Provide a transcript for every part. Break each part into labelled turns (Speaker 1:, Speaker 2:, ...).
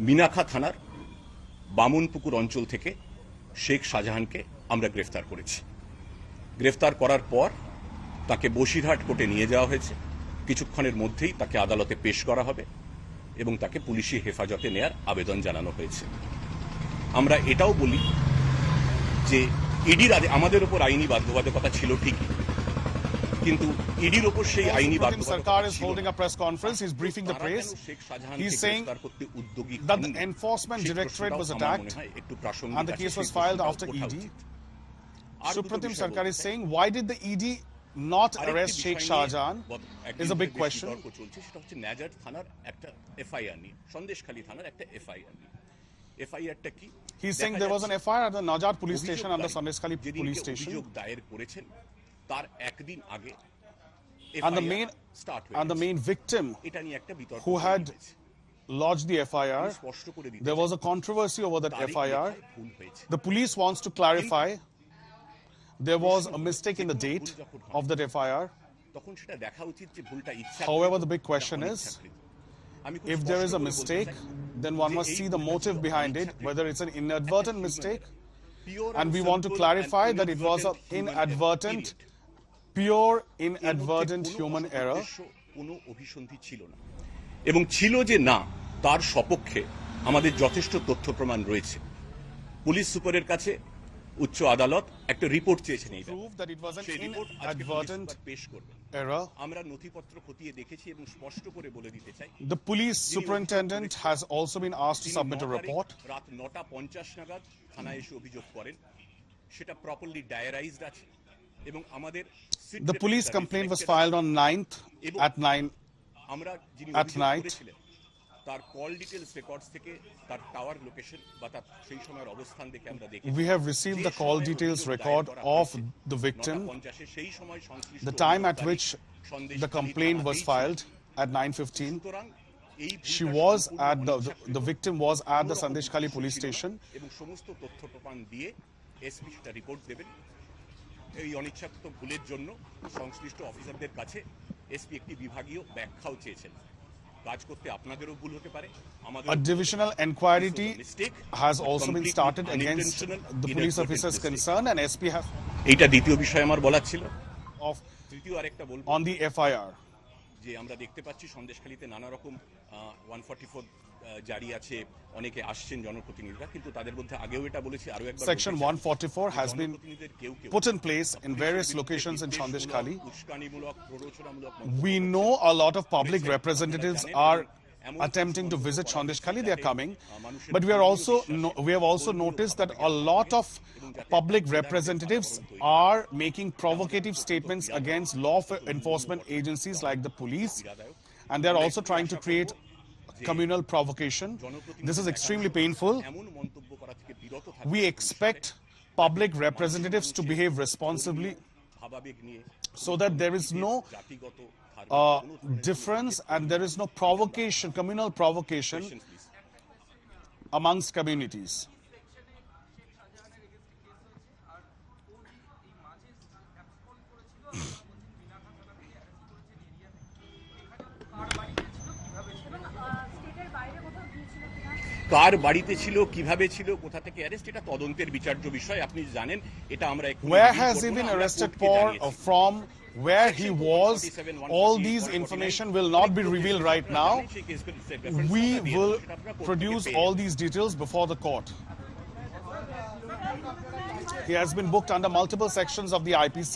Speaker 1: মিনাখা থানার বামুনপুকুর অঞ্চল থেকে শেখ শাহজাহানকে আমরা গ্রেফতার করেছি। গ্রেফতার করার পর তাকে বসিরহাট কোর্টে নিয়ে যাওয়া হয়েছে। কিছুক্ষণের মধ্যেই তাকে আদালতে পেশ করা হবে এবং তাকে পুলিশি হেফাজতে নেয়ার আবেদন জানানো হয়েছে। আমরা এটাও বলি যে ইডির আমাদের উপর আইনি বাধ্যবাধকতা ছিল ঠিকই, কিন্তু ইডির উপর সেই আইনি
Speaker 2: বাধ্যবাধকতা Sarkar is holding a press conference. He's briefing the press. He's saying that the Enforcement Directorate was attacked and the case was filed after ED. Sukhratim Sarkar is saying, why did the ED not arrest Sheikh Shajahan is a big question.
Speaker 1: Nazar থানার একটা FIR নিয়ে, সন্দেশ খালি থানার একটা FIR নিয়ে। এফআইআরটা কি?
Speaker 2: He's saying there was an FIR at the Nazar police station and the Sandesh Khali police station.
Speaker 1: অভিযোগ দায়ের করেছেন তার একদিন আগে
Speaker 2: and the main victim who had lodged the FIR, there was a controversy over that FIR. The police wants to clarify there was a mistake in the date of that FIR. However, the big question is, if there is a mistake, then one must see the motive behind it, whether it's an inadvertent mistake, and we want to clarify that it was an pure inadvertent human error.
Speaker 1: এবং ছিল যে না, তার সপক্ষে আমাদের যথেষ্ট তথ্য প্রমাণ রয়েছে। পুলিশ সুপারের কাছে উচ্চ আদালত একটা রিপোর্ট চেয়েছেন, আমরা নথিপত্র খতিয়ে দেখেছি এবং স্পষ্ট করে বলে দিতে চাই।
Speaker 2: The police superintendent has also been asked to submit a report.
Speaker 1: রাত 9:50 নাগাদ থানায় এসে অভিযোগ করেন, সেটা প্রপারলি ডায়ারাইজড আছে এবং আমাদের
Speaker 2: The police complaint was filed on 9th at 9
Speaker 1: আমরা যিনি
Speaker 2: at night.
Speaker 1: তার কল ডিটেইলস রেকর্ডস থেকে তার টাওয়ার লোকেশন বা তার সেই সময়ের অবস্থান দেখে আমরা দেখি
Speaker 2: we have received the call details record of the victim, the time at which the complaint was filed at 9:15. She was at the victim was at the Sandesh Khali police station.
Speaker 1: এবং সমস্ত তথ্য প্রমাণ দিয়ে SP সেটা report দেবেন। এই অনিচ্ছাকৃত ভুলের জন্য সংশ্লিষ্ট অফিসারদের কাছে এসপি একটি বিভাগীয় ব্যাখ্যাও চেয়েছেন। কাজ করতে আপনাদেরও ভুল হতে পারে।
Speaker 2: A divisional inquiry has also been started against the police officers concerned, and SP has
Speaker 1: এইটা দ্বিতীয় বিষয় আমার বলার ছিল। তৃতীয় আরেকটা বলবো
Speaker 2: on the FIR,
Speaker 1: যে আমরা দেখতে পাচ্ছি সন্দেশখালীতে নানা রকম 144 জারি আছে, অনেকে আসছেন জনপ্রতিনিধিরা, কিন্তু তাদের মধ্যে আগেও এটা বলেছি, আরো একবার
Speaker 2: section 144 has been put in place in various locations in Sandesh Khali. We know a lot of public representatives are attempting to visit Sandesh Khali. They are coming, but we have also noticed that a lot of public representatives are making provocative statements against law enforcement agencies like the police, and they are also trying to create communal provocation. This is extremely painful. We expect public representatives to behave responsibly so that there is no difference and there is no provocation, communal provocation amongst communities.
Speaker 1: কার বাড়িতে ছিল, কিভাবে ছিল, কোথা থেকে arrest, এটা তদন্তের বিচার্য বিষয়। আপনি জানেন এটা আমরা
Speaker 2: where has he been arrested from, where he was, all these information will not be revealed right now. We will produce all these details before the court. He has been booked under multiple sections of the IPC,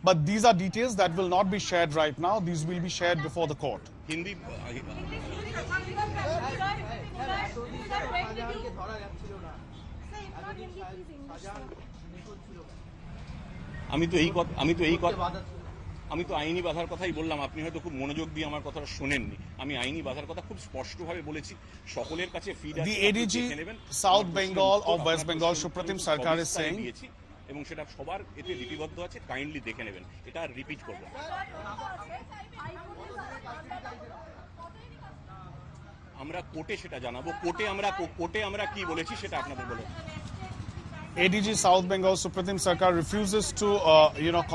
Speaker 2: but these are details that will not be shared right now. These will be shared before the court.
Speaker 1: আমি তো আইনি বাধার কথাই বললাম, আপনি হয়তো খুব মনোযোগ দিয়ে আমার কথাটা শুনেননি। আমি আইনি বাধার কথা খুব স্পষ্টভাবে বলেছি, সকলের কাছে ফিড আছে।
Speaker 2: The ADG South Bengal of West Bengal, Sukhratim Sarkar is saying,
Speaker 1: এবং সেটা সবার এতে লিপিবদ্ধ আছে, কাইন্ডলি দেখে নেবেন, এটা রিপিট করব। আমরা কোর্টে সেটা জানাবো, কোর্টে আমরা কি বলেছি সেটা আপনাদের বলে।
Speaker 2: ADG South Bengal Sukhratim Sarkar refuses to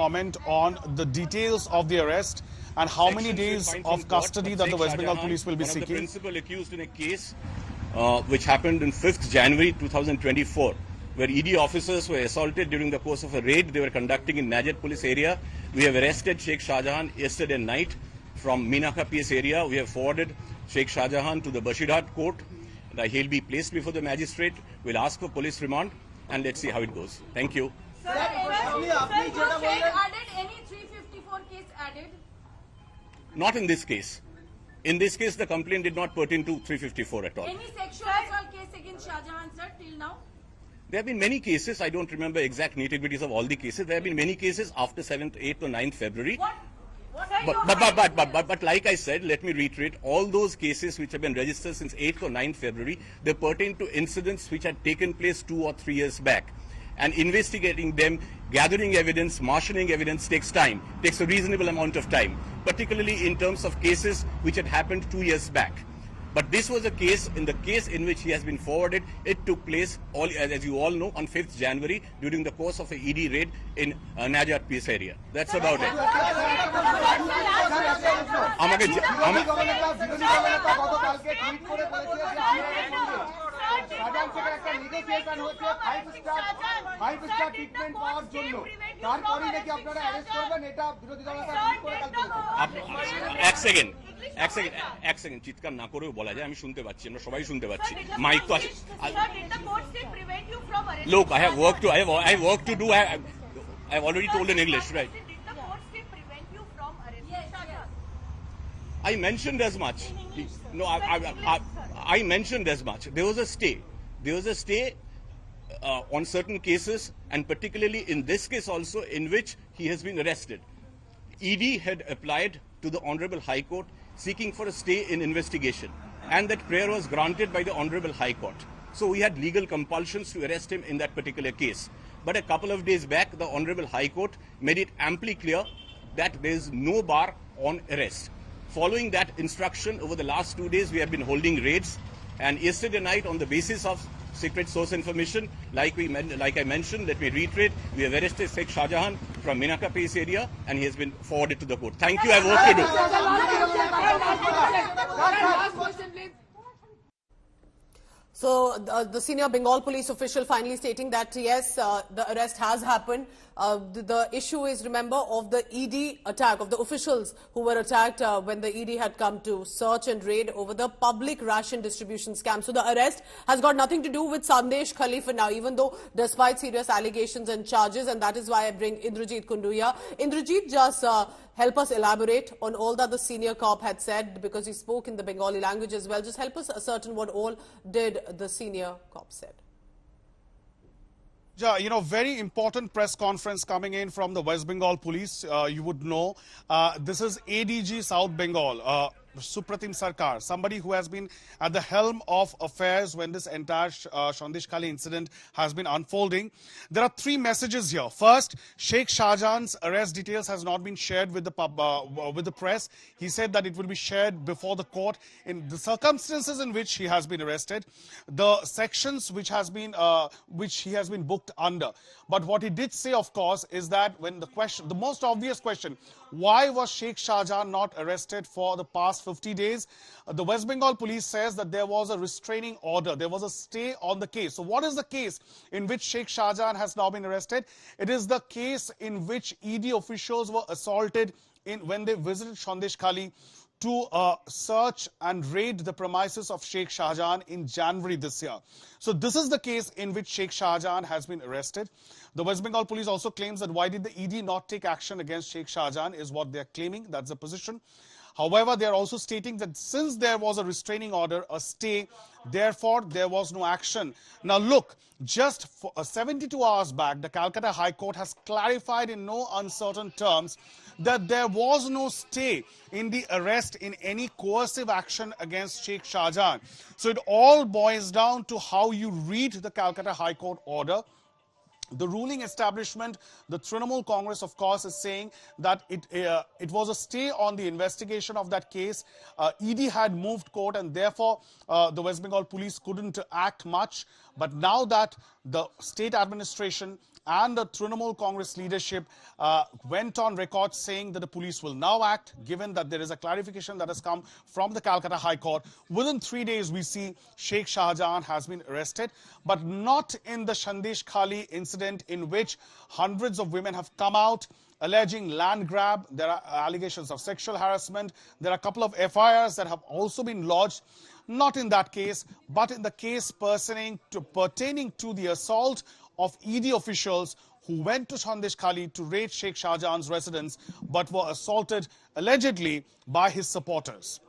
Speaker 2: comment on the details of the arrest and how many days of custody that the West Bengal police will be seeking.
Speaker 1: The principal accused in a case which happened on 5th January 2024, where ED officers were assaulted during the course of a raid they were conducting in Nazar police area. We have arrested Sheikh Shajahan yesterday night from Minakha PS area. We have forwarded Sheikh Shajahan to the Basidhar court. He'll be placed before the magistrate. We'll ask for police remand and let's see how it goes. Thank you.
Speaker 3: Sir, added any 354 case added?
Speaker 1: Not in this case. In this case, the complaint did not pertain to 354 at all.
Speaker 3: Any sexual assault case against Shahjahan, sir, till now?
Speaker 1: There have been many cases. I don't remember exact nitty-gritties of all the cases. There have been many cases after 7th, 8th or 9th February.
Speaker 3: What?
Speaker 1: But like I said, let me reiterate, all those cases which have been registered since 8th or 9th February, they pertain to incidents which had taken place 2 or 3 years back. And investigating them, gathering evidence, marshalling evidence takes time, takes a reasonable amount of time, particularly in terms of cases which had happened 2 years back. But this was a case, in the case in which he has been forwarded, it took place, as you all know, on 5th January during the course of a ED raid in Nazar PS area. That's about it. এক second চিৎকার না করেও বলা যায়, আমি শুনতে পাচ্ছি, আমরা সবাই শুনতে পাচ্ছি, মাইক তো আছে। Look, I have work to do. I have already told in English, right? I mentioned as much. No, I mentioned as much. There was a stay. There was a stay on certain cases, and particularly in this case also, in which he has been arrested. ED had applied to the Honorable High Court seeking for a stay in investigation, and that prayer was granted by the Honorable High Court. So we had legal compulsions to arrest him in that particular case. But a couple of days back, the Honorable High Court made it amply clear that there is no bar on arrest. Following that instruction, over the last 2 days, we have been holding raids, and yesterday night, on the basis of secret source information, like I mentioned, let me reiterate, we have arrested Sheikh Shajahan from Minakha PS area, and he has been forwarded to the court. Thank you. I have work to do.
Speaker 4: So the senior Bengal police official finally stating that yes, the arrest has happened. The issue is, remember, of the ED attack, of the officials who were attacked when the ED had come to search and raid over the public ration distribution scam. So the arrest has got nothing to do with Sandesh Khali for now, even though despite serious allegations and charges, and that is why I bring Indrajit Kundu here. Indrajit, just help us elaborate on all that the senior cop had said, because he spoke in the Bengali language as well. Just help us ascertain what all did the senior cop said.
Speaker 2: Yeah, you know, very important press conference coming in from the West Bengal police. You would know this is ADG South Bengal, Sukhratim Sarkar, somebody who has been at the helm of affairs when this entire Sandesh Khali incident has been unfolding. There are 3 messages here. First, Sheikh Shajahan's arrest details has not been shared with the press. He said that it will be shared before the court in the circumstances in which he has been arrested, the sections which he has been booked under. But what he did say, of course, is that when the most obvious question, why was Sheikh Shajahan not arrested for the past 50 days? The West Bengal police says that there was a restraining order. There was a stay on the case. So what is the case in which Sheikh Shajahan has now been arrested? It is the case in which ED officials were assaulted when they visited Sandesh Khali to search and raid the premises of Sheikh Shajahan in January this year. So this is the case in which Sheikh Shajahan has been arrested. The West Bengal police also claims that why did the ED not take action against Sheikh Shajahan is what they are claiming. That's the position. However, they are also stating that since there was a restraining order, a stay, therefore there was no action. Now look, just 72 hours back, the Calcutta High Court has clarified in no uncertain terms that there was no stay in the arrest in any coercive action against Sheikh Shajahan. So it all boils down to how you read the Calcutta High Court order. The ruling establishment, the Trinamool Congress, of course, is saying that it was a stay on the investigation of that case. ED had moved court, and therefore the West Bengal police couldn't act much. But now that the state administration and the Trinamool Congress leadership went on record saying that the police will now act, given that there is a clarification that has come from the Calcutta High Court. Within 3 days, we see Sheikh Shajahan has been arrested, but not in the Sandesh Khali incident, in which hundreds of women have come out alleging land grab. There are allegations of sexual harassment. There are a couple of FIRs that have also been lodged. Not in that case, but in the case pertaining to the assault of ED officials who went to Sandesh Khali to raid Sheikh Shahjahan's residence, but were assaulted allegedly by his supporters.